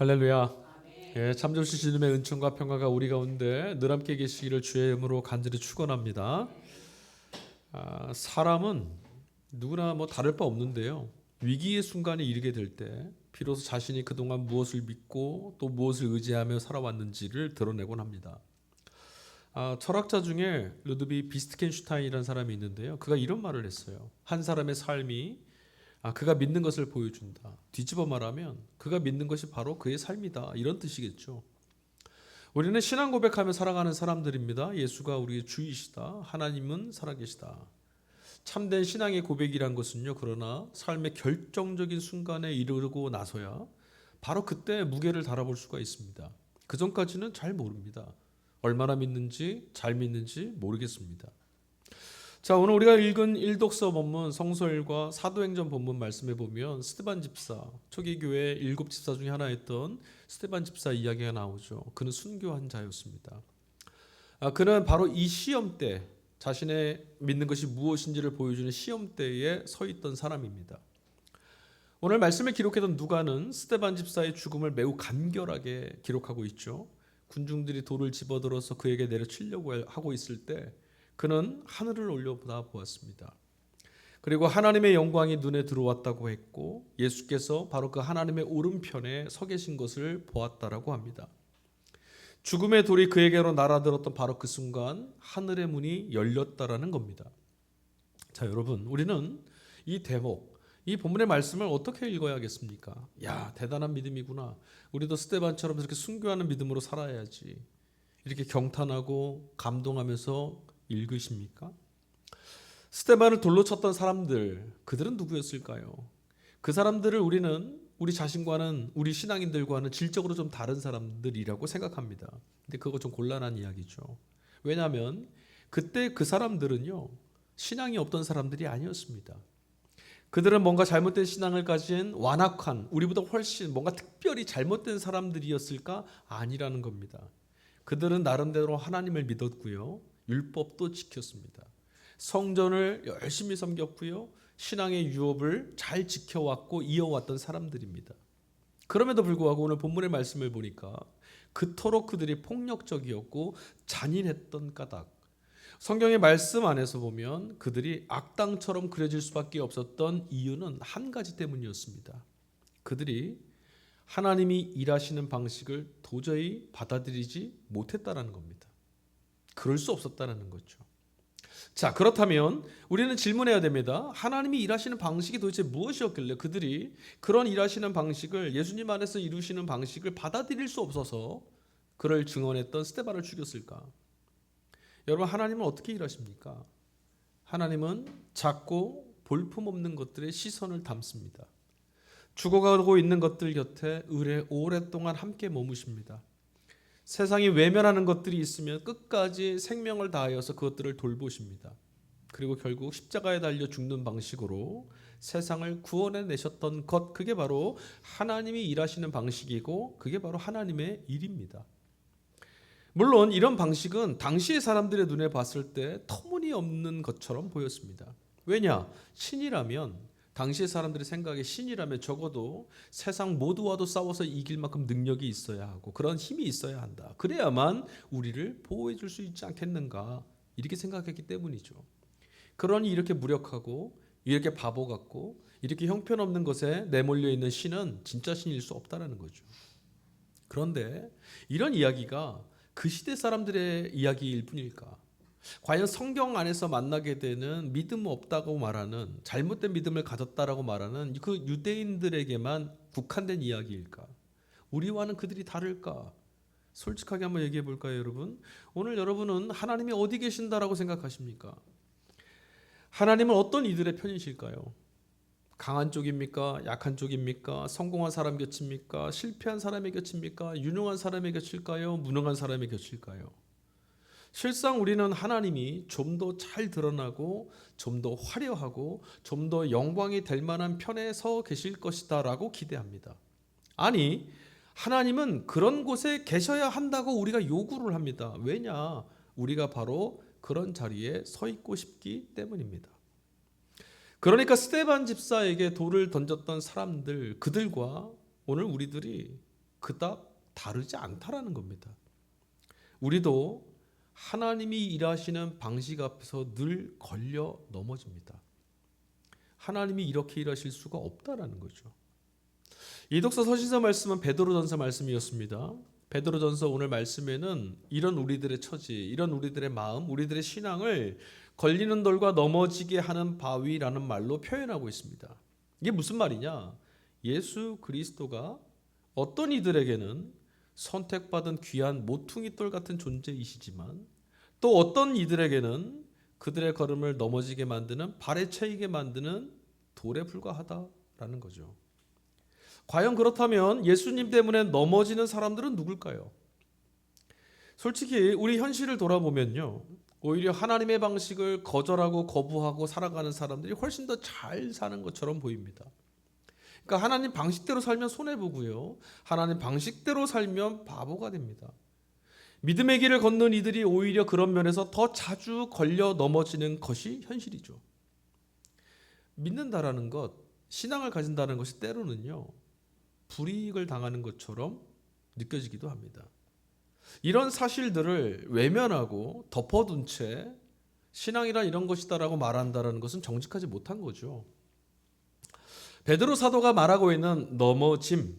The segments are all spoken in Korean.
할렐루야. 예, 참 좋으신 주님의 은총과 평화가 우리 가운데 늘 함께 계시기를 주의 이름으로 간절히 축원합니다. 사람은 누구나 다를 바 없는데요. 위기의 순간에 이르게 될 때 비로소 자신이 그동안 무엇을 믿고 또 무엇을 의지하며 살아왔는지를 드러내곤 합니다. 철학자 중에 루드비 비트겐슈타인이라는 사람이 있는데요. 그가 이런 말을 했어요. 한 사람의 삶이 그가 믿는 것을 보여준다. 뒤집어 말하면 그가 믿는 것이 바로 그의 삶이다. 이런 뜻이겠죠. 우리는 신앙 고백하며 살아가는 사람들입니다. 예수가 우리의 주이시다. 하나님은 살아계시다. 참된 신앙의 고백이란 것은요. 그러나 삶의 결정적인 순간에 이르고 나서야 바로 그때 무게를 달아볼 수가 있습니다. 그 전까지는 잘 모릅니다. 얼마나 믿는지 잘 믿는지 모르겠습니다. 자, 오늘 우리가 읽은 일독서 본문 성서일과 사도행전 본문 말씀해 보면 스데반 집사, 초기 교회 7 집사 중에 하나였던 스데반 집사 이야기가 나오죠. 그는 순교한 자였습니다. 그는 바로 이 시험 때 자신의 믿는 것이 무엇인지를 보여주는 시험 때에 서 있던 사람입니다. 오늘 말씀을 기록했던 누가는 스데반 집사의 죽음을 매우 간결하게 기록하고 있죠. 군중들이 돌을 집어들어서 그에게 내려치려고 하고 있을 때 그는 하늘을 올려다 보았습니다. 그리고 하나님의 영광이 눈에 들어왔다고 했고 예수께서 바로 그 하나님의 오른편에 서 계신 것을 보았다라고 합니다. 죽음의 돌이 그에게로 날아들었던 바로 그 순간 하늘의 문이 열렸다라는 겁니다. 자, 여러분, 우리는 이 대목, 이 본문의 말씀을 어떻게 읽어야겠습니까? 야, 대단한 믿음이구나. 우리도 스데반처럼 이렇게 순교하는 믿음으로 살아야지. 이렇게 경탄하고 감동하면서 읽으십니까? 스데반을 돌로 쳤던 사람들, 그들은 누구였을까요? 그 사람들을 우리는 우리 자신과는, 우리 신앙인들과는 질적으로 좀 다른 사람들이라고 생각합니다. 근데 그거 좀 곤란한 이야기죠. 왜냐하면 그때 그 사람들은요, 신앙이 없던 사람들이 아니었습니다. 그들은 뭔가 잘못된 신앙을 가진 완악한, 우리보다 훨씬 뭔가 특별히 잘못된 사람들이었을까? 아니라는 겁니다. 그들은 나름대로 하나님을 믿었고요. 율법도 지켰습니다. 성전을 열심히 섬겼고요. 신앙의 유업을 잘 지켜왔고 이어왔던 사람들입니다. 그럼에도 불구하고 오늘 본문의 말씀을 보니까 그토록 그들이 폭력적이었고 잔인했던 까닭, 성경의 말씀 안에서 보면 그들이 악당처럼 그려질 수밖에 없었던 이유는 한 가지 때문이었습니다. 그들이 하나님이 일하시는 방식을 도저히 받아들이지 못했다는 겁니다. 그럴 수 없었다는 거죠. 자, 그렇다면 우리는 질문해야 됩니다. 하나님이 일하시는 방식이 도대체 무엇이었길래 그들이 그런 일하시는 방식을, 예수님 안에서 이루시는 방식을 받아들일 수 없어서 그를 증언했던 스데반을 죽였을까? 여러분, 하나님은 어떻게 일하십니까? 하나님은 작고 볼품없는 것들의 시선을 담습니다. 죽어가고 있는 것들 곁에 오랫동안 함께 머무십니다. 세상이 외면하는 것들이 있으면 끝까지 생명을 다하여서 그것들을 돌보십니다. 그리고 결국 십자가에 달려 죽는 방식으로 세상을 구원해 내셨던 것, 그게 바로 하나님이 일하시는 방식이고 그게 바로 하나님의 일입니다. 물론 이런 방식은 당시의 사람들의 눈에 봤을 때 터무니없는 것처럼 보였습니다. 왜냐? 신이라면, 당시의 사람들의 생각에 신이라면 적어도 세상 모두와도 싸워서 이길 만큼 능력이 있어야 하고 그런 힘이 있어야 한다. 그래야만 우리를 보호해 줄 수 있지 않겠는가, 이렇게 생각했기 때문이죠. 그러니 이렇게 무력하고 이렇게 바보 같고 이렇게 형편없는 것에 내몰려 있는 신은 진짜 신일 수 없다는 거죠. 그런데 이런 이야기가 그 시대 사람들의 이야기일 뿐일까? 과연 성경 안에서 만나게 되는 믿음 없다고 말하는, 잘못된 믿음을 가졌다라고 말하는 그 유대인들에게만 국한된 이야기일까? 우리와는 그들이 다를까? 솔직하게 한번 얘기해 볼까요, 여러분? 오늘 여러분은 하나님이 어디 계신다라고 생각하십니까? 하나님은 어떤 이들의 편이실까요? 강한 쪽입니까? 약한 쪽입니까? 성공한 사람 곁입니까? 실패한 사람의 곁입니까? 유능한 사람의 곁일까요? 무능한 사람의 곁일까요? 실상 우리는 하나님이 좀 더 잘 드러나고 좀 더 화려하고 좀 더 영광이 될 만한 편에 서 계실 것이다 라고 기대합니다. 아니, 하나님은 그런 곳에 계셔야 한다고 우리가 요구를 합니다. 왜냐? 우리가 바로 그런 자리에 서 있고 싶기 때문입니다. 그러니까 스데반 집사에게 돌을 던졌던 사람들, 그들과 오늘 우리들이 그닥 다르지 않다라는 겁니다. 우리도 하나님이 일하시는 방식 앞에서 늘 걸려 넘어집니다. 하나님이 이렇게 일하실 수가 없다라는 거죠. 이독서 서신서 말씀은 베드로전서 말씀이었습니다. 베드로전서 오늘 말씀에는 이런 우리들의 처지, 이런 우리들의 마음, 우리들의 신앙을 걸리는 돌과 넘어지게 하는 바위라는 말로 표현하고 있습니다. 이게 무슨 말이냐? 예수 그리스도가 어떤 이들에게는 선택받은 귀한 모퉁이 돌 같은 존재이시지만 또 어떤 이들에게는 그들의 걸음을 넘어지게 만드는 발에 채이게 만드는 돌에 불과하다라는 거죠. 과연 그렇다면 예수님 때문에 넘어지는 사람들은 누굴까요? 솔직히 우리 현실을 돌아보면요, 오히려 하나님의 방식을 거절하고 거부하고 살아가는 사람들이 훨씬 더 잘 사는 것처럼 보입니다. 그러니까 하나님 방식대로 살면 손해보고요, 하나님 방식대로 살면 바보가 됩니다. 믿음의 길을 걷는 이들이 오히려 그런 면에서 더 자주 걸려 넘어지는 것이 현실이죠. 믿는다라는 것, 신앙을 가진다는 것이 때로는요, 불이익을 당하는 것처럼 느껴지기도 합니다. 이런 사실들을 외면하고 덮어둔 채 신앙이란 이런 것이다라고 말한다는 것은 정직하지 못한 거죠. 베드로 사도가 말하고 있는 넘어짐,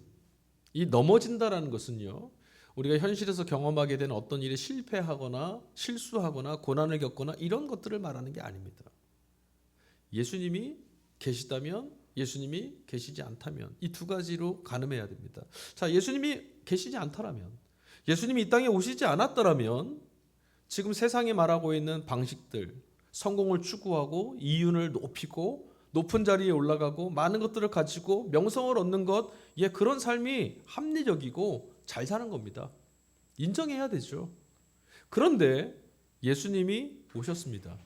이 넘어진다라는 것은요, 우리가 현실에서 경험하게 된 어떤 일에 실패하거나 실수하거나 고난을 겪거나 이런 것들을 말하는 게 아닙니다. 예수님이 계시다면, 예수님이 계시지 않다면, 이 두 가지로 가늠해야 됩니다. 자, 예수님이 계시지 않다라면, 예수님이 이 땅에 오시지 않았더라면 지금 세상이 말하고 있는 방식들, 성공을 추구하고 이윤을 높이고 높은 자리에 올라가고 많은 것들을 가지고 명성을 얻는 것, 그런 삶이 합리적이고 잘 사는 겁니다. 인정해야 되죠. 그런데 예수님이 오셨습니다.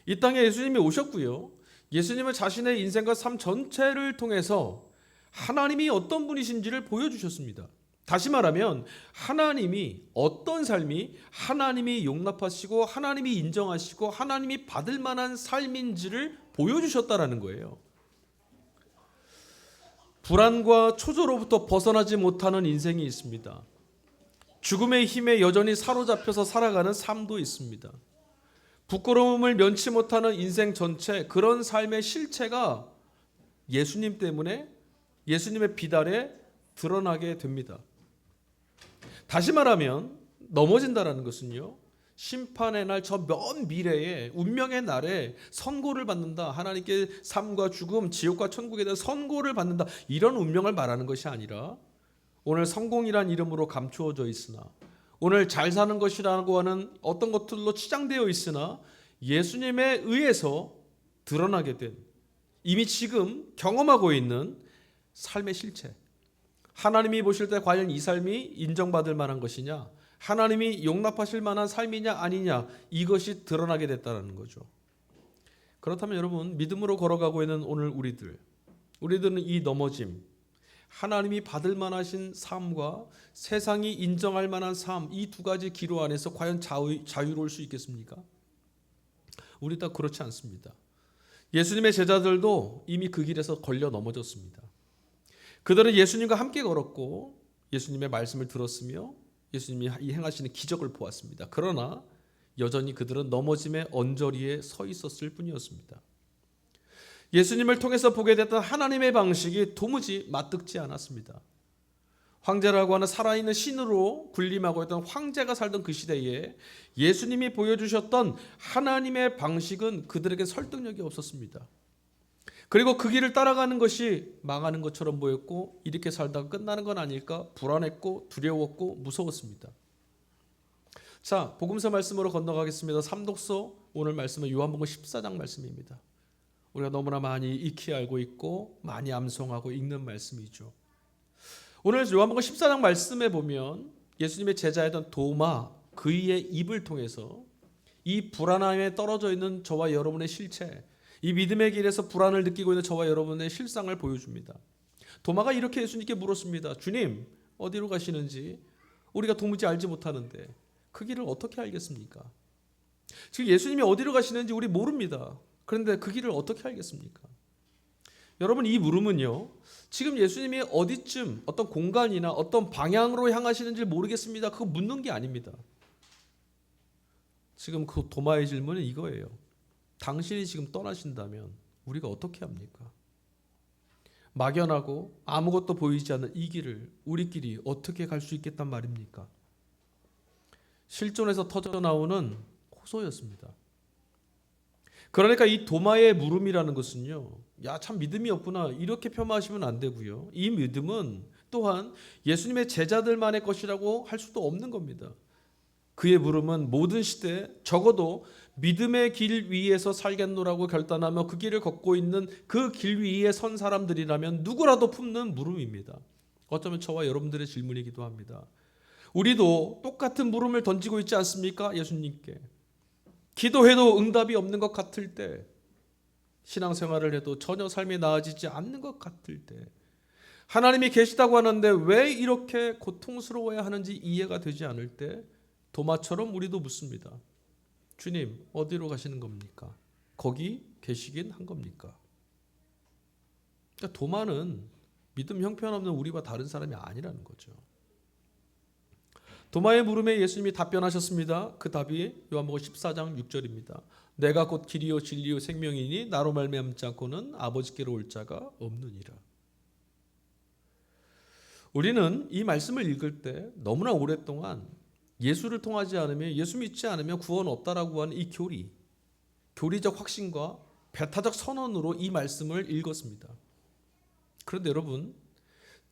이 땅에 예수님이 오셨고요, 예수님은 자신의 인생과 삶 전체를 통해서 하나님이 어떤 분이신지를 보여주셨습니다. 다시 말하면 하나님이 어떤 삶이 하나님이 용납하시고 하나님이 인정하시고 하나님이 받을 만한 삶인지를 보여주셨다라는 거예요. 불안과 초조로부터 벗어나지 못하는 인생이 있습니다. 죽음의 힘에 여전히 사로잡혀서 살아가는 삶도 있습니다. 부끄러움을 면치 못하는 인생 전체, 그런 삶의 실체가 예수님 때문에, 예수님의 비달에 드러나게 됩니다. 다시 말하면 넘어진다라는 것은요, 심판의 날, 저 먼 미래에 운명의 날에 선고를 받는다, 하나님께 삶과 죽음, 지옥과 천국에 대한 선고를 받는다, 이런 운명을 말하는 것이 아니라 오늘 성공이란 이름으로 감추어져 있으나, 오늘 잘 사는 것이라고 하는 어떤 것들로 치장되어 있으나 예수님에 의해서 드러나게 된, 이미 지금 경험하고 있는 삶의 실체, 하나님이 보실 때 과연 이 삶이 인정받을 만한 것이냐, 하나님이 용납하실 만한 삶이냐 아니냐, 이것이 드러나게 됐다는 거죠. 그렇다면 여러분, 믿음으로 걸어가고 있는 오늘 우리들은 이 넘어짐, 하나님이 받을 만하신 삶과 세상이 인정할 만한 삶, 이 두 가지 기로 안에서 과연 자유로울 수 있겠습니까? 우리 다 그렇지 않습니다. 예수님의 제자들도 이미 그 길에서 걸려 넘어졌습니다. 그들은 예수님과 함께 걸었고 예수님의 말씀을 들었으며 예수님이 행하시는 기적을 보았습니다. 그러나 여전히 그들은 넘어짐의 언저리에 서 있었을 뿐이었습니다. 예수님을 통해서 보게 됐던 하나님의 방식이 도무지 맞듣지 않았습니다. 황제라고 하는 살아있는 신으로 군림하고 있던 황제가 살던 그 시대에 예수님이 보여주셨던 하나님의 방식은 그들에게 설득력이 없었습니다. 그리고 그 길을 따라가는 것이 망하는 것처럼 보였고, 이렇게 살다가 끝나는 건 아닐까 불안했고 두려웠고 무서웠습니다. 자, 복음서 말씀으로 건너가겠습니다. 삼독서 오늘 말씀은 요한복음 14장 말씀입니다. 우리가 너무나 많이 익히 알고 있고 많이 암송하고 읽는 말씀이죠. 오늘 요한복음 14장 말씀에 보면 예수님의 제자였던 도마, 그의 입을 통해서 이 불안함에 떨어져 있는 저와 여러분의 실체, 이 믿음의 길에서 불안을 느끼고 있는 저와 여러분의 실상을 보여줍니다. 도마가 이렇게 예수님께 물었습니다. 주님, 어디로 가시는지 우리가 도무지 알지 못하는데 그 길을 어떻게 알겠습니까? 지금 예수님이 어디로 가시는지 우리 모릅니다. 그런데 그 길을 어떻게 알겠습니까? 여러분, 이 물음은요, 지금 예수님이 어디쯤 어떤 공간이나 어떤 방향으로 향하시는지 모르겠습니다. 그거 묻는 게 아닙니다. 지금 그 도마의 질문은 이거예요. 당신이 지금 떠나신다면 우리가 어떻게 합니까? 막연하고 아무것도 보이지 않는 이 길을 우리끼리 어떻게 갈 수 있겠단 말입니까? 실존에서 터져나오는 호소였습니다. 그러니까 이 도마의 물음이라는 것은요, 야, 참 믿음이 없구나, 이렇게 폄하하시면 안 되고요. 이 믿음은 또한 예수님의 제자들만의 것이라고 할 수도 없는 겁니다. 그의 물음은 모든 시대에 적어도 믿음의 길 위에서 살겠노라고 결단하며 그 길을 걷고 있는 그 길 위에 선 사람들이라면 누구라도 품는 물음입니다. 어쩌면 저와 여러분들의 질문이기도 합니다. 우리도 똑같은 물음을 던지고 있지 않습니까? 예수님께. 기도해도 응답이 없는 것 같을 때, 신앙생활을 해도 전혀 삶이 나아지지 않는 것 같을 때, 하나님이 계시다고 하는데 왜 이렇게 고통스러워야 하는지 이해가 되지 않을 때, 도마처럼 우리도 묻습니다. 주님, 어디로 가시는 겁니까? 거기 계시긴 한 겁니까? 그러니까 도마는 믿음 형편없는 우리와 다른 사람이 아니라는 거죠. 도마의 물음에 예수님이 답변하셨습니다. 그 답이 요한복음 14장 6절입니다. 내가 곧 길이요 진리요 생명이니 나로 말미암지 않고는 아버지께로 올 자가 없느니라. 우리는 이 말씀을 읽을 때 너무나 오랫동안 예수를 통하지 않으면, 예수 믿지 않으면 구원 없다라고 하는 이 교리적 확신과 배타적 선언으로 이 말씀을 읽었습니다. 그런데 여러분,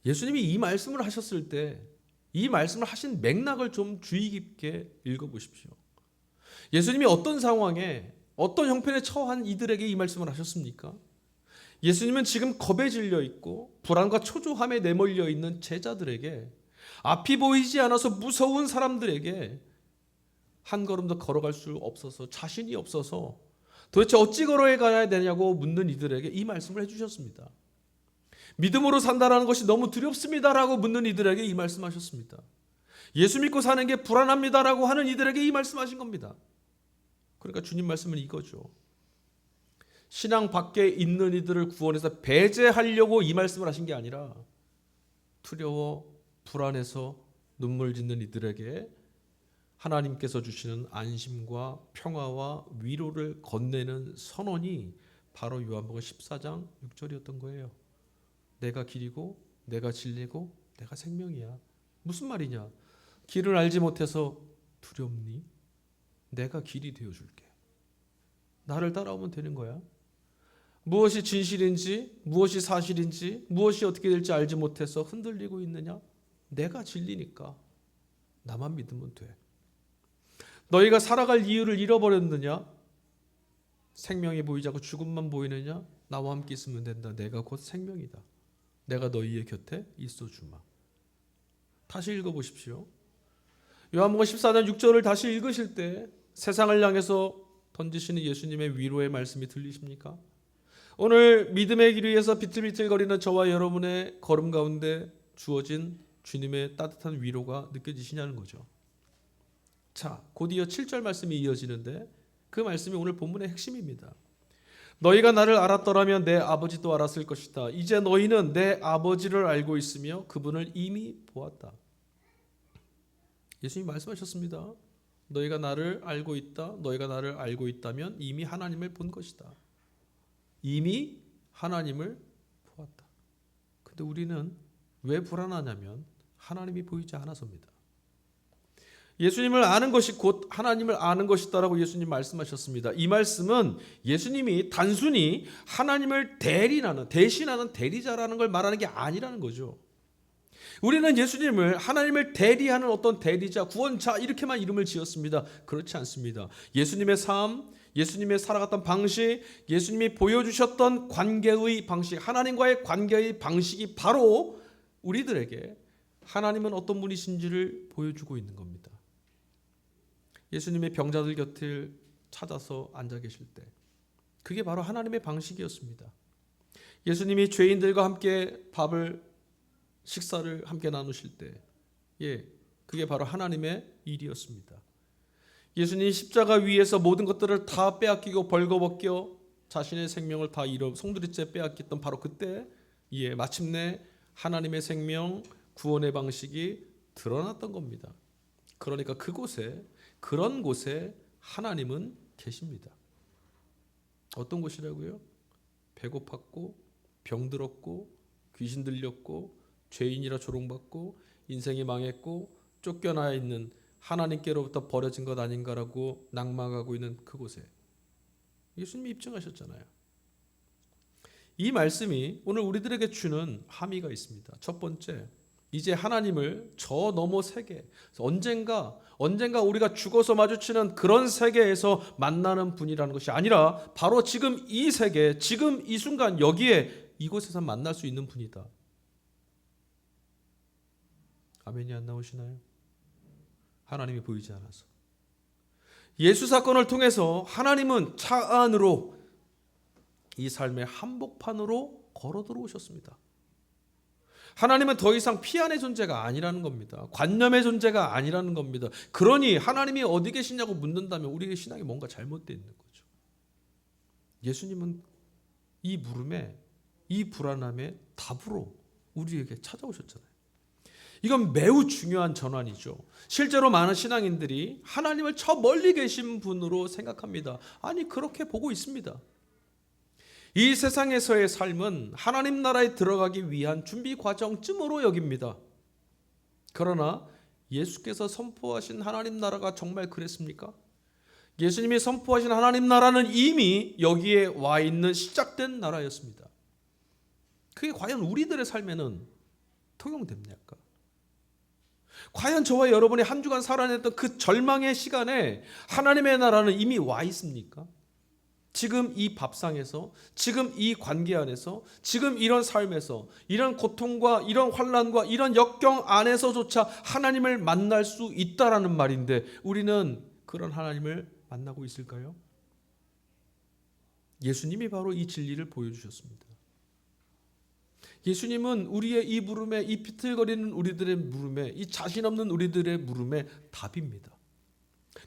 예수님이 이 말씀을 하셨을 때 이 말씀을 하신 맥락을 좀 주의 깊게 읽어보십시오. 예수님이 어떤 상황에 어떤 형편에 처한 이들에게 이 말씀을 하셨습니까? 예수님은 지금 겁에 질려 있고 불안과 초조함에 내몰려 있는 제자들에게, 앞이 보이지 않아서 무서운 사람들에게 한 걸음 더 걸어갈 수 없어서, 자신이 없어서 도대체 어찌 걸어야 가야 되냐고 묻는 이들에게 이 말씀을 해주셨습니다. 믿음으로 산다라는 것이 너무 두렵습니다라고 묻는 이들에게 이 말씀하셨습니다. 예수 믿고 사는 게 불안합니다라고 하는 이들에게 이 말씀하신 겁니다. 그러니까 주님 말씀은 이거죠. 신앙 밖에 있는 이들을 구원해서 배제하려고 이 말씀을 하신 게 아니라 두려워 불안해서 눈물 짓는 이들에게 하나님께서 주시는 안심과 평화와 위로를 건네는 선언이 바로 요한복음 14장 6절이었던 거예요. 내가 길이고 내가 진리고 내가 생명이야. 무슨 말이냐? 길을 알지 못해서 두렵니? 내가 길이 되어줄게. 나를 따라오면 되는 거야. 무엇이 진실인지, 무엇이 사실인지, 무엇이 어떻게 될지 알지 못해서 흔들리고 있느냐? 내가 진리니까 나만 믿으면 돼. 너희가 살아갈 이유를 잃어버렸느냐? 생명이 보이지 않고 죽음만 보이느냐? 나와 함께 있으면 된다. 내가 곧 생명이다. 내가 너희의 곁에 있어 주마. 다시 읽어보십시오. 요한복음 14장 6절을 다시 읽으실 때 세상을 향해서 던지시는 예수님의 위로의 말씀이 들리십니까? 오늘 믿음의 길 위에서 비틀비틀거리는 저와 여러분의 걸음 가운데 주어진 주님의 따뜻한 위로가 느껴지시냐는 거죠. 자, 곧이어 7절 말씀이 이어지는데 그 말씀이 오늘 본문의 핵심입니다. 너희가 나를 알았더라면 내 아버지도 알았을 것이다. 이제 너희는 내 아버지를 알고 있으며 그분을 이미 보았다. 예수님이 말씀하셨습니다. 너희가 나를 알고 있다. 너희가 나를 알고 있다면 이미 하나님을 본 것이다. 이미 하나님을 보았다. 근데 우리는 왜 불안하냐면 하나님이 보이지 않아서입니다. 예수님을 아는 것이 곧 하나님을 아는 것이다라고 예수님 말씀하셨습니다. 이 말씀은 예수님이 단순히 하나님을 대신하는 대리자라는 걸 말하는 게 아니라는 거죠. 우리는 예수님을 하나님을 대리하는 어떤 대리자, 구원자 이렇게만 이름을 지었습니다. 그렇지 않습니다. 예수님의 삶, 예수님의 살아갔던 방식, 예수님이 보여주셨던 관계의 방식, 하나님과의 관계의 방식이 바로 우리들에게 하나님은 어떤 분이신지를 보여주고 있는 겁니다. 예수님의 병자들 곁을 찾아서 앉아 계실 때 그게 바로 하나님의 방식이었습니다. 예수님이 죄인들과 함께 식사를 함께 나누실 때 그게 바로 하나님의 일이었습니다. 예수님이 십자가 위에서 모든 것들을 다 빼앗기고 벌거벗겨 자신의 생명을 다 잃어 송두리째 빼앗겼던 바로 그때 마침내 하나님의 생명, 구원의 방식이 드러났던 겁니다. 그러니까 그런 곳에 하나님은 계십니다. 어떤 곳이라고요? 배고팠고 병들었고 귀신 들렸고 죄인이라 조롱받고 인생이 망했고 쫓겨나 있는 하나님께로부터 버려진 것 아닌가라고 낙망하고 있는 그곳에 예수님이 입증하셨잖아요. 이 말씀이 오늘 우리들에게 주는 함의가 있습니다. 첫 번째, 이제 하나님을 저 너머 세계, 언젠가 우리가 죽어서 마주치는 그런 세계에서 만나는 분이라는 것이 아니라 바로 지금 이 세계, 지금 이 순간 여기에 이곳에서 만날 수 있는 분이다. 아멘이 안 나오시나요? 하나님이 보이지 않아서. 예수 사건을 통해서 하나님은 차 안으로 이 삶의 한복판으로 걸어 들어오셨습니다. 하나님은 더 이상 피안의 존재가 아니라는 겁니다. 관념의 존재가 아니라는 겁니다. 그러니 하나님이 어디 계시냐고 묻는다면 우리의 신앙이 뭔가 잘못되어 있는 거죠. 예수님은 이 물음에, 이 불안함의 답으로 우리에게 찾아오셨잖아요. 이건 매우 중요한 전환이죠. 실제로 많은 신앙인들이 하나님을 저 멀리 계신 분으로 생각합니다. 아니, 그렇게 보고 있습니다. 이 세상에서의 삶은 하나님 나라에 들어가기 위한 준비 과정쯤으로 여깁니다. 그러나 예수께서 선포하신 하나님 나라가 정말 그랬습니까? 예수님이 선포하신 하나님 나라는 이미 여기에 와 있는 시작된 나라였습니다. 그게 과연 우리들의 삶에는 통용됩니까? 과연 저와 여러분이 한 주간 살아냈던 그 절망의 시간에 하나님의 나라는 이미 와 있습니까? 지금 이 밥상에서, 지금 이 관계 안에서, 지금 이런 삶에서, 이런 고통과 이런 환난과 이런 역경 안에서조차 하나님을 만날 수 있다라는 말인데 우리는 그런 하나님을 만나고 있을까요? 예수님이 바로 이 진리를 보여주셨습니다. 예수님은 우리의 이 물음에, 이 비틀거리는 우리들의 물음에, 이 자신 없는 우리들의 물음에 답입니다.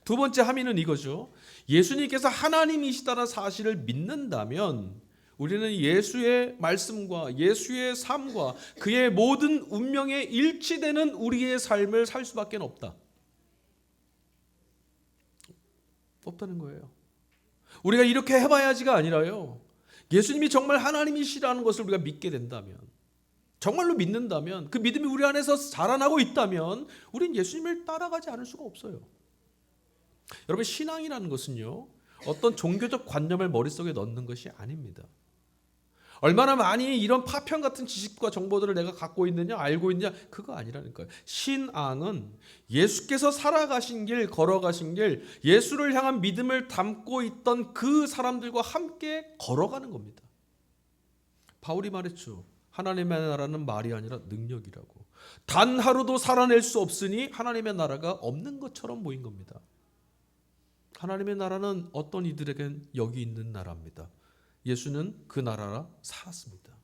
두 번째 함의는 이거죠. 예수님께서 하나님이시다는 사실을 믿는다면 우리는 예수의 말씀과 예수의 삶과 그의 모든 운명에 일치되는 우리의 삶을 살 수밖에 없다는 거예요. 우리가 이렇게 해봐야지가 아니라요. 예수님이 정말 하나님이시라는 것을 우리가 믿게 된다면, 정말로 믿는다면, 그 믿음이 우리 안에서 자라나고 있다면 우린 예수님을 따라가지 않을 수가 없어요. 여러분, 신앙이라는 것은요, 어떤 종교적 관념을 머릿속에 넣는 것이 아닙니다. 얼마나 많이 이런 파편 같은 지식과 정보들을 내가 갖고 있느냐, 알고 있느냐, 그거 아니라니까요. 신앙은 예수께서 살아가신 길, 걸어가신 길, 예수를 향한 믿음을 담고 있던 그 사람들과 함께 걸어가는 겁니다. 바울이 말했죠. 하나님의 나라는 말이 아니라 능력이라고. 단 하루도 살아낼 수 없으니 하나님의 나라가 없는 것처럼 보인 겁니다. 하나님의 나라는 어떤 이들에겐 여기 있는 나라입니다. 예수는 그 나라라 살았습니다.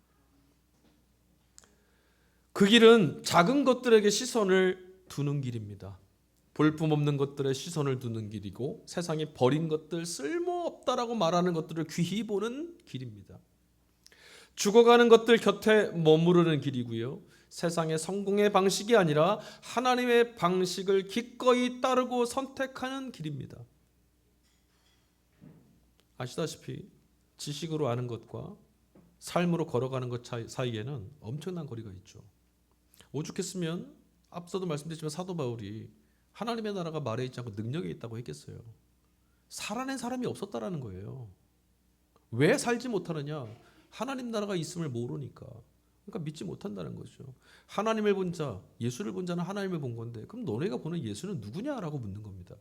그 길은 작은 것들에게 시선을 두는 길입니다. 볼품없는 것들에 시선을 두는 길이고 세상에 버린 것들, 쓸모없다라고 말하는 것들을 귀히 보는 길입니다. 죽어가는 것들 곁에 머무르는 길이고요. 세상의 성공의 방식이 아니라 하나님의 방식을 기꺼이 따르고 선택하는 길입니다. 아시다시피 지식으로 아는 것과 삶으로 걸어가는 것 사이에는 엄청난 거리가 있죠. 오죽했으면 앞서도 말씀드렸지만 사도 바울이 하나님의 나라가 말에 있지 않고 능력에 있다고 했겠어요. 살아낸 사람이 없었다라는 거예요. 왜 살지 못하느냐? 하나님 나라가 있음을 모르니까. 그러니까 믿지 못한다는 거죠. 하나님을 본 자, 예수를 본 자는 하나님을 본 건데 그럼 너네가 보는 예수는 누구냐라고 묻는 겁니다.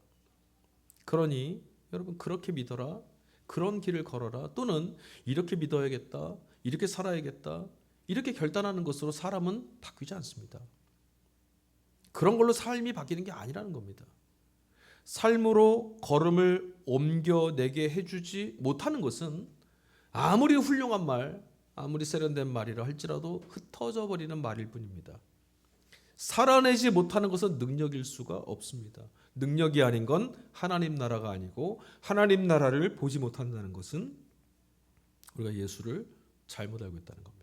그러니 여러분, 그렇게 믿어라, 그런 길을 걸어라, 또는 이렇게 믿어야겠다, 이렇게 살아야겠다, 이렇게 결단하는 것으로 사람은 바뀌지 않습니다. 그런 걸로 삶이 바뀌는 게 아니라는 겁니다. 삶으로 걸음을 옮겨내게 해주지 못하는 것은 아무리 훌륭한 말, 아무리 세련된 말이라 할지라도 흩어져 버리는 말일 뿐입니다. 살아내지 못하는 것은 능력일 수가 없습니다. 능력이 아닌 건 하나님 나라가 아니고 하나님 나라를 보지 못한다는 것은 우리가 예수를 잘못 알고 있다는 겁니다.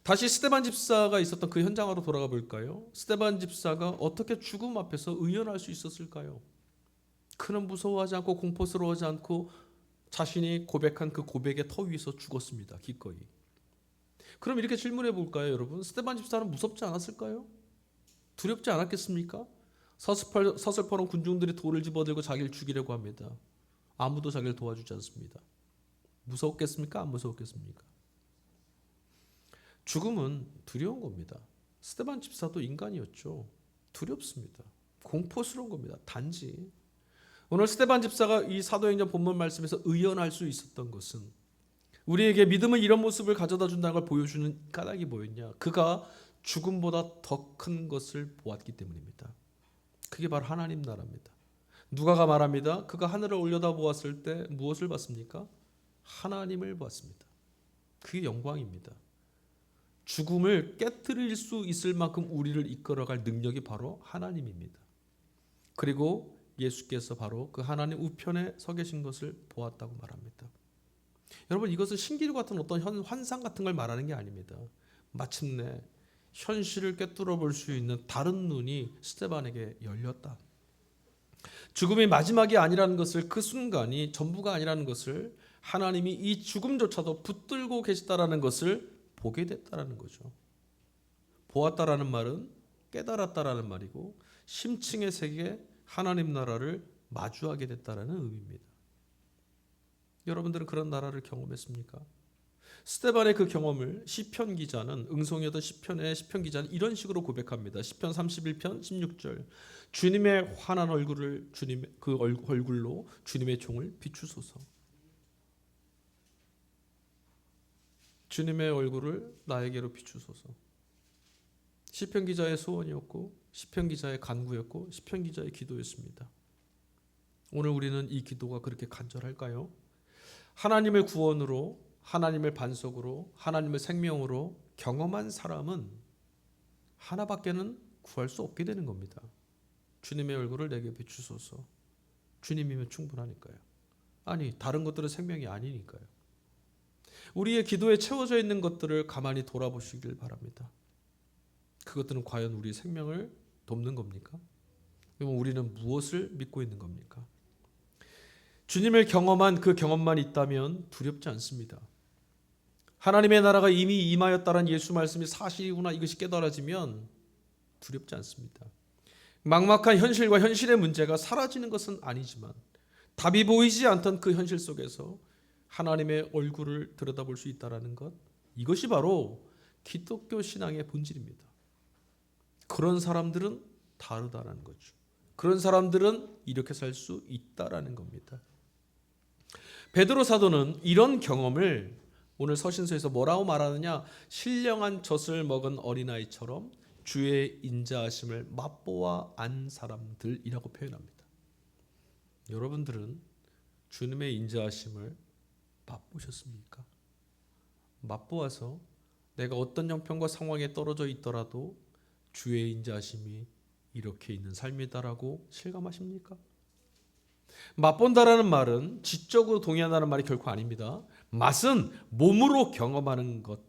다시 스데반 집사가 있었던 그 현장으로 돌아가 볼까요? 스데반 집사가 어떻게 죽음 앞에서 의연할 수 있었을까요? 그는 무서워하지 않고 공포스러워하지 않고 자신이 고백한 그 고백의 터 위에서 죽었습니다. 기꺼이. 그럼 이렇게 질문해 볼까요, 여러분? 스데반 집사는 무섭지 않았을까요? 두렵지 않았겠습니까? 서슬퍼런 군중들이 돌을 집어들고 자기를 죽이려고 합니다. 아무도 자기를 도와주지 않습니다. 무서웠겠습니까? 안 무서웠겠습니까? 죽음은 두려운 겁니다. 스데반 집사도 인간이었죠. 두렵습니다. 공포스러운 겁니다. 단지 오늘 스데반 집사가 이 사도행전 본문 말씀에서 의연할 수 있었던 것은 우리에게 믿음의 이런 모습을 가져다 준다는 걸 보여주는 까닭이 뭐였냐? 그가 죽음보다 더 큰 것을 보았기 때문입니다. 그게 바로 하나님 나라입니다. 누가가 말합니다. 그가 하늘을 올려다 보았을 때 무엇을 봤습니까? 하나님을 보았습니다. 그게 영광입니다. 죽음을 깨뜨릴 수 있을 만큼 우리를 이끌어갈 능력이 바로 하나님입니다. 그리고 예수께서 바로 그 하나님 우편에 서 계신 것을 보았다고 말합니다. 여러분, 이것은 신기루 같은 어떤 환상 같은 걸 말하는 게 아닙니다. 마침내 현실을 꿰뚫어 볼 수 있는 다른 눈이 스데반에게 열렸다. 죽음이 마지막이 아니라는 것을, 그 순간이 전부가 아니라는 것을, 하나님이 이 죽음조차도 붙들고 계시다라는 것을 보게 됐다라는 거죠. 보았다라는 말은 깨달았다라는 말이고, 심층의 세계 하나님 나라를 마주하게 됐다라는 의미입니다. 여러분들은 그런 나라를 경험했습니까? 스데반의 그 경험을 시편 기자는, 응송이었던 시편의 시편 기자는 이런 식으로 고백합니다. 시편 31편 16절. 주님의 환한 얼굴을 주님의 그 얼굴로 주님의 종을 비추소서. 주님의 얼굴을 나에게로 비추소서. 시편 기자의 소원이었고, 시편 기자의 간구였고, 시편 기자의 기도였습니다. 오늘 우리는 이 기도가 그렇게 간절할까요? 하나님의 구원으로, 하나님의 반석으로, 하나님의 생명으로 경험한 사람은 하나밖에는 구할 수 없게 되는 겁니다. 주님의 얼굴을 내게 비추소서. 주님이면 충분하니까요. 아니, 다른 것들은 생명이 아니니까요. 우리의 기도에 채워져 있는 것들을 가만히 돌아보시길 바랍니다. 그것들은 과연 우리의 생명을 돕는 겁니까? 그럼 우리는 무엇을 믿고 있는 겁니까? 주님을 경험한 그 경험만 있다면 두렵지 않습니다. 하나님의 나라가 이미 임하였다는 예수 말씀이 사실이구나, 이것이 깨달아지면 두렵지 않습니다. 막막한 현실과 현실의 문제가 사라지는 것은 아니지만 답이 보이지 않던 그 현실 속에서 하나님의 얼굴을 들여다볼 수 있다는 것, 이것이 바로 기독교 신앙의 본질입니다. 그런 사람들은 다르다는 거죠. 그런 사람들은 이렇게 살 수 있다라는 겁니다. 베드로 사도는 이런 경험을 오늘 서신서에서 뭐라고 말하느냐? 신령한 젖을 먹은 어린아이처럼 주의 인자하심을 맛보아 안 사람들이라고 표현합니다. 여러분들은 주님의 인자하심을 맛보셨습니까? 맛보아서 내가 어떤 형편과 상황에 떨어져 있더라도 주의 인자하심이 이렇게 있는 삶이다라고 실감하십니까? 맛본다라는 말은 지적으로 동의한다는 말이 결코 아닙니다. 맛은 몸으로 경험하는 것.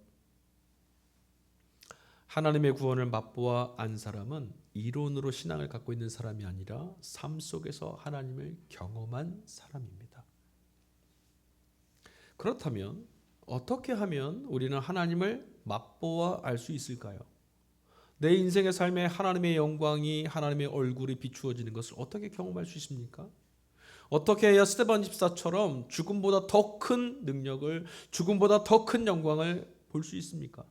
하나님의 구원을 맛보아 안 사람은 이론으로 신앙을 갖고 있는 사람이 아니라 삶 속에서 하나님을 경험한 사람입니다. 그렇다면 어떻게 하면 우리는 하나님을 맛보아 알 수 있을까요? 내 인생의 삶에 하나님의 영광이, 하나님의 얼굴이 비추어지는 것을 어떻게 경험할 수 있습니까? 어떻게 해야 스데반 집사처럼 죽음보다 더 큰 능력을, 죽음보다 더 큰 영광을 볼 수 있습니까?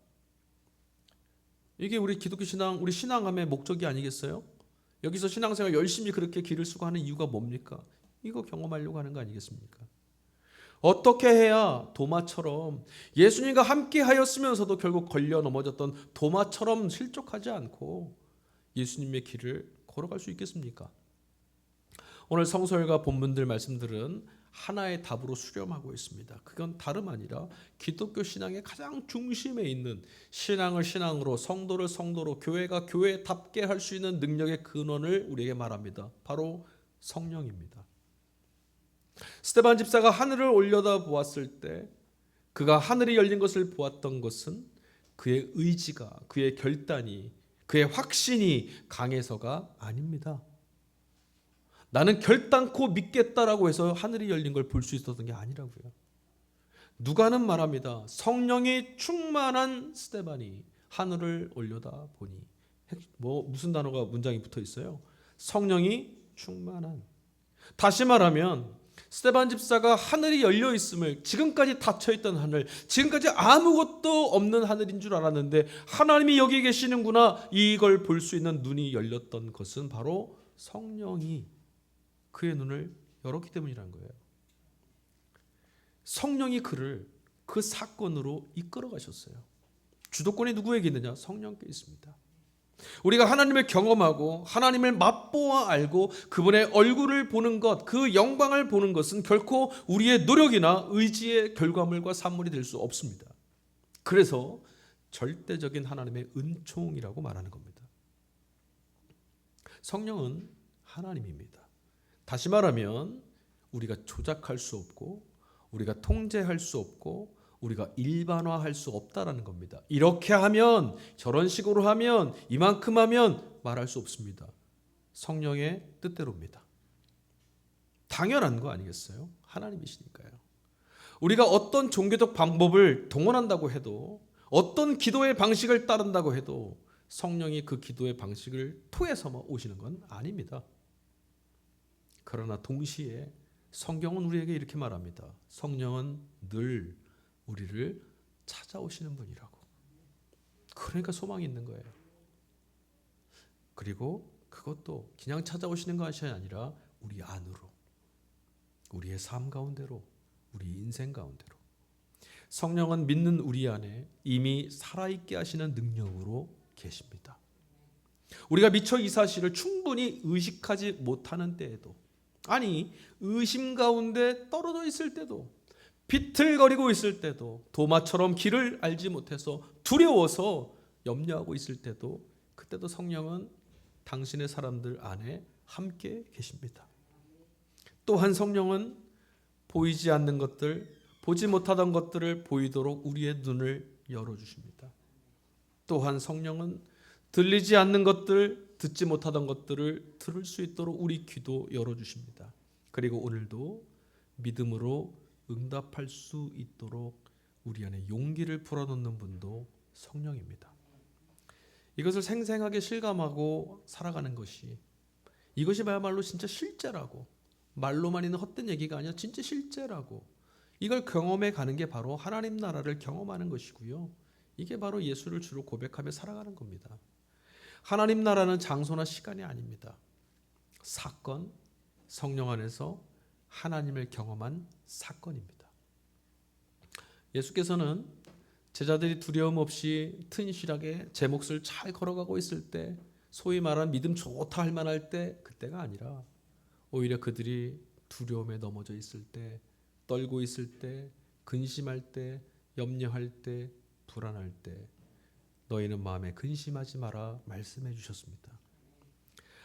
이게 우리 기독교 신앙, 우리 신앙함의 목적이 아니겠어요? 여기서 신앙생활 열심히 그렇게 길을 쓰고 하는 이유가 뭡니까? 이거 경험하려고 하는 거 아니겠습니까? 어떻게 해야 도마처럼, 예수님과 함께 하였으면서도 결국 걸려 넘어졌던 도마처럼 실족하지 않고 예수님의 길을 걸어갈 수 있겠습니까? 오늘 성서일과 본문들 말씀들은 하나의 답으로 수렴하고 있습니다. 그건 다름 아니라 기독교 신앙의 가장 중심에 있는, 신앙을 신앙으로, 성도를 성도로, 교회가 교회답게 할 수 있는 능력의 근원을 우리에게 말합니다. 바로 성령입니다. 스데반 집사가 하늘을 올려다 보았을 때 그가 하늘이 열린 것을 보았던 것은 그의 의지가, 그의 결단이, 그의 확신이 강해서가 아닙니다. 나는 결단코 믿겠다라고 해서 하늘이 열린 걸 볼 수 있었던 게 아니라고요. 누가는 말합니다. 성령이 충만한 스데반이 하늘을 올려다 보니, 무슨 단어가 문장이 붙어 있어요? 성령이 충만한. 다시 말하면 스데반 집사가 하늘이 열려 있음을, 지금까지 닫혀 있던 하늘, 지금까지 아무것도 없는 하늘인 줄 알았는데 하나님이 여기 계시는구나, 이걸 볼 수 있는 눈이 열렸던 것은 바로 성령이 그의 눈을 열었기 때문이라는 거예요. 성령이 그를 그 사건으로 이끌어 가셨어요. 주도권이 누구에게 있느냐? 성령께 있습니다. 우리가 하나님을 경험하고 하나님을 맛보아 알고 그분의 얼굴을 보는 것, 그 영광을 보는 것은 결코 우리의 노력이나 의지의 결과물과 산물이 될 수 없습니다. 그래서 절대적인 하나님의 은총이라고 말하는 겁니다. 성령은 하나님입니다. 다시 말하면 우리가 조작할 수 없고 우리가 통제할 수 없고 우리가 일반화할 수 없다라는 겁니다. 이렇게 하면, 저런 식으로 하면, 이만큼 하면 말할 수 없습니다. 성령의 뜻대로입니다. 당연한 거 아니겠어요? 하나님이시니까요. 우리가 어떤 종교적 방법을 동원한다고 해도, 어떤 기도의 방식을 따른다고 해도 성령이 그 기도의 방식을 통해서만 오시는 건 아닙니다. 그러나 동시에 성경은 우리에게 이렇게 말합니다. 성령은 늘 우리를 찾아오시는 분이라고. 그러니까 소망이 있는 거예요. 그리고 그것도 그냥 찾아오시는 것이 아니라 우리 안으로, 우리의 삶 가운데로, 우리 인생 가운데로. 성령은 믿는 우리 안에 이미 살아있게 하시는 능력으로 계십니다. 우리가 미처 이 사실을 충분히 의식하지 못하는 때에도, 아니 의심 가운데 떨어져 있을 때도, 비틀거리고 있을 때도, 도마처럼 길을 알지 못해서 두려워서 염려하고 있을 때도, 그때도 성령은 당신의 사람들 안에 함께 계십니다. 또한 성령은 보이지 않는 것들, 보지 못하던 것들을 보이도록 우리의 눈을 열어주십니다. 또한 성령은 들리지 않는 것들, 듣지 못하던 것들을 들을 수 있도록 우리 귀도 열어주십니다. 그리고 오늘도 믿음으로 응답할 수 있도록 우리 안에 용기를 불어넣는 분도 성령입니다. 이것을 생생하게 실감하고 살아가는 것이, 이것이 말로 진짜 실제라고, 말로만 있는 헛된 얘기가 아니라 진짜 실제라고, 이걸 경험해 가는 게 바로 하나님 나라를 경험하는 것이고요. 이게 바로 예수를 주로 고백하며 살아가는 겁니다. 하나님 나라는 장소나 시간이 아닙니다. 사건, 성령 안에서 하나님을 경험한 사건입니다. 예수께서는 제자들이 두려움 없이 튼실하게 제 몫을 잘 걸어가고 있을 때, 소위 말하는 믿음 좋다 할 만할 때, 그때가 아니라 오히려 그들이 두려움에 넘어져 있을 때, 떨고 있을 때, 근심할 때, 염려할 때, 불안할 때 너희는 마음에 근심하지 마라 말씀해 주셨습니다.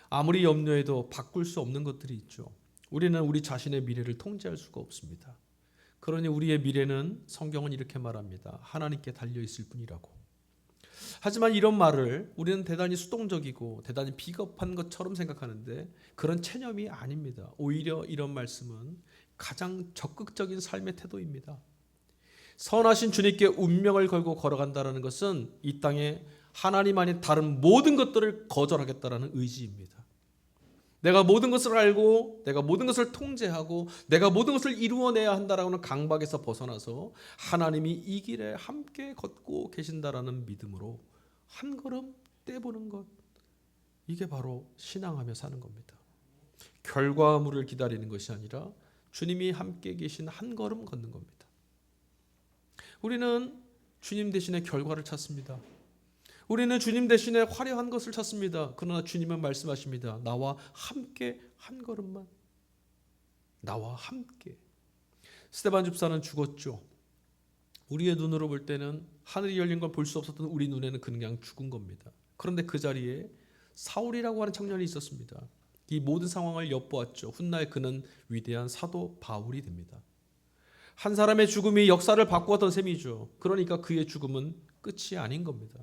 아무리 염려해도 바꿀 수 없는 것들이 있죠. 우리는 우리 자신의 미래를 통제할 수가 없습니다. 그러니 우리의 미래는 성경은 이렇게 말합니다. 하나님께 달려있을 뿐이라고. 하지만 이런 말을 우리는 대단히 수동적이고 대단히 비겁한 것처럼 생각하는데 그런 체념이 아닙니다. 오히려 이런 말씀은 가장 적극적인 삶의 태도입니다. 선하신 주님께 운명을 걸고 걸어간다는 것은 이 땅에 하나님 아닌 다른 모든 것들을 거절하겠다는 의지입니다. 내가 모든 것을 알고 내가 모든 것을 통제하고 내가 모든 것을 이루어내야 한다라는 강박에서 벗어나서 하나님이 이 길에 함께 걷고 계신다라는 믿음으로 한 걸음 떼보는 것, 이게 바로 신앙하며 사는 겁니다. 결과물을 기다리는 것이 아니라 주님이 함께 계신 한 걸음 걷는 겁니다. 우리는 주님 대신에 결과를 찾습니다. 우리는 주님 대신에 화려한 것을 찾습니다. 그러나 주님은 말씀하십니다. 나와 함께 한 걸음만. 나와 함께. 스데반 집사는 죽었죠. 우리의 눈으로 볼 때는 하늘이 열린 걸 볼 수 없었던 우리 눈에는 그냥 죽은 겁니다. 그런데 그 자리에 사울이라고 하는 청년이 있었습니다. 이 모든 상황을 엿보았죠. 훗날 그는 위대한 사도 바울이 됩니다. 한 사람의 죽음이 역사를 바꾸었던 셈이죠. 그러니까 그의 죽음은 끝이 아닌 겁니다.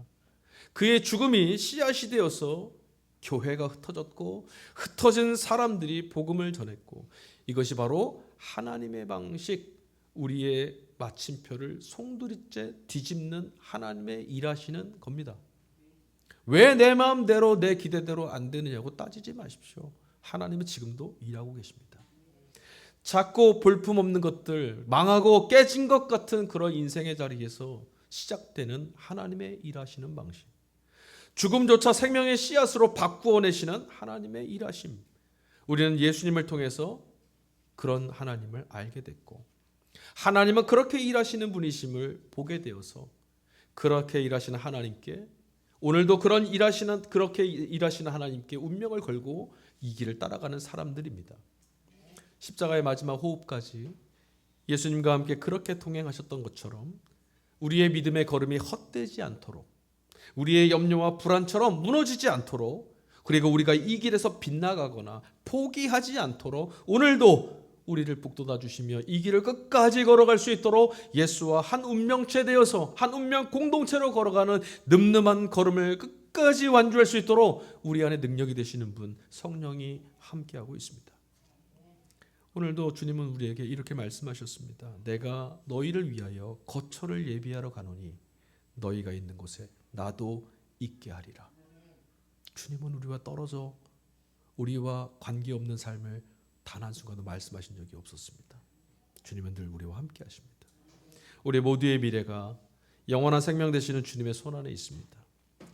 그의 죽음이 씨앗이 되어서 교회가 흩어졌고 흩어진 사람들이 복음을 전했고 이것이 바로 하나님의 방식, 우리의 마침표를 송두리째 뒤집는 하나님의 일하시는 겁니다. 왜 내 마음대로 내 기대대로 안 되느냐고 따지지 마십시오. 하나님은 지금도 일하고 계십니다. 작고 볼품없는 것들, 망하고 깨진 것 같은 그런 인생의 자리에서 시작되는 하나님의 일하시는 방식, 죽음조차 생명의 씨앗으로 바꾸어내시는 하나님의 일하심, 우리는 예수님을 통해서 그런 하나님을 알게 됐고 하나님은 그렇게 일하시는 분이심을 보게 되어서 그렇게 일하시는 하나님께 오늘도 그렇게 일하시는 하나님께 운명을 걸고 이 길을 따라가는 사람들입니다. 십자가의 마지막 호흡까지 예수님과 함께 그렇게 동행하셨던 것처럼 우리의 믿음의 걸음이 헛되지 않도록, 우리의 염려와 불안처럼 무너지지 않도록, 그리고 우리가 이 길에서 빗나가거나 포기하지 않도록 오늘도 우리를 북돋아 주시며 이 길을 끝까지 걸어갈 수 있도록 예수와 한 운명체 되어서 한 운명 공동체로 걸어가는 늠름한 걸음을 끝까지 완주할 수 있도록 우리 안에 능력이 되시는 분 성령이 함께하고 있습니다. 오늘도 주님은 우리에게 이렇게 말씀하셨습니다. 내가 너희를 위하여 거처를 예비하러 가노니 너희가 있는 곳에 나도 있게 하리라. 주님은 우리와 떨어져 우리와 관계없는 삶을 단 한순간도 말씀하신 적이 없었습니다. 주님은 늘 우리와 함께 하십니다. 우리 모두의 미래가 영원한 생명 되시는 주님의 손 안에 있습니다.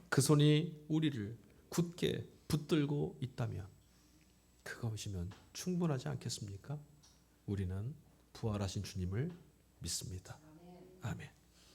그 손이 우리를 굳게 붙들고 있다면 그것이면 충분하지 않겠습니까? 우리는 부활하신 주님을 믿습니다. 아멘.